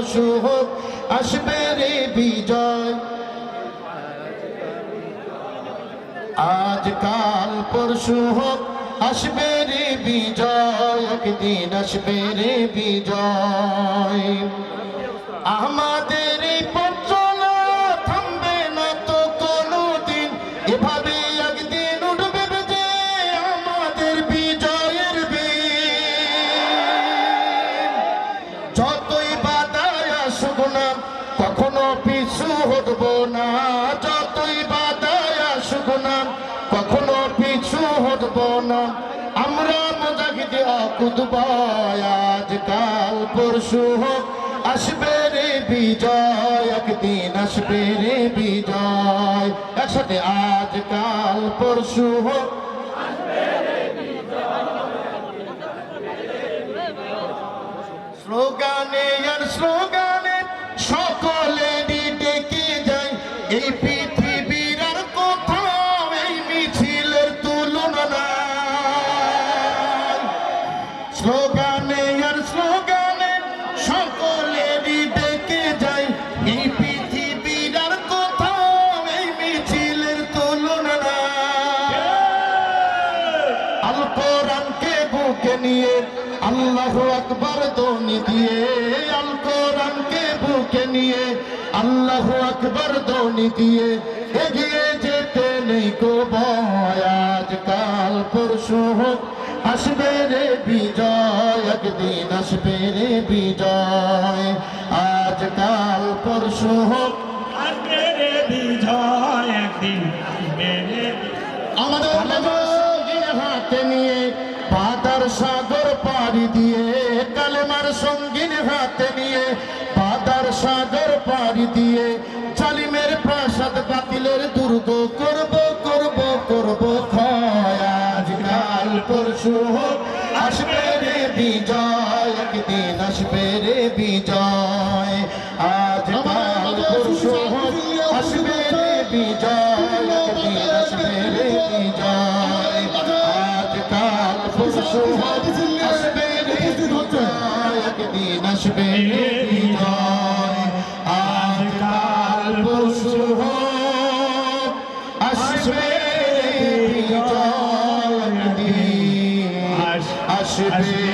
পরশু হোক আসবে রে বিজয়। আজ কাল পরশু হোক আসবে রে বিজয়, একদিন আসবে রে বিজয়। আমাদের এই পথ চলা থামবে না তো কোনোদিন, এভাবে একদিন উঠবে যে আমাদের বিজয়ের দিন। যতই বাধায় আসুক না কখনো পিছু হটব না, যতই বাধায় আসুক না কখনো পিছু হটব না। আমরা মুজাহিদ আকুতব, আজ কাল পরশু হোক আসবে রে বিজয়, একদিন আসবে রে বিজয়। একসাথে আজ কাল পরশু হোক স্লোগানে আর স্লোগানে সকলেরই ডেকে যায় এই পৃথিবীর, আর কোথাও এই মিছিলের তুলনা নাই। স্লোগানে আর স্লোগানে সকলেরই ডেকে যায় এই পৃথিবীর, আর কোথাও এই মিছিলের তুলনা নাই। আল কোরআনকে বুকে নিয়ে আল্লাহু আকবার ধ্বনি দিয়ে, আল কোরআনকে বুকে নিয়ে আল্লাহু আকবার ধ্বনি দিয়ে এগিয়ে যেতে নেই গো ভয়। আজ কাল পরশু হোক আসবে রে বিজয়, একদিন আসবে রে বিজয়। আজ কাল পরশু হোক আসবে রে বিজয়, একদিন আসবে রে। আমাদের হাতে নিয়ে বাদার সাগর পাড়ি দিয়ে, কালেমার সঙ্গীন হাতে নিয়ে বাদার সাগর পাড়ি দিয়ে জালিমের প্রাসাদ বাতিলের দুর্গ করব করব করব ক্ষয়। আজ কাল পরশু হোক আসবে রে বিজয়, একদিন আসবে রে বিজয়। আজ কাল পরশু হোক আসবে রে বিজয়, একদিন আসবে রে বিজয়। আজ কাল পরশু হোক আসবে রে বিজয়, একদিন আসবে রে বিজয়। আজ কাল পরশু হোক আসবে রে বিজয়, একদিন আসবে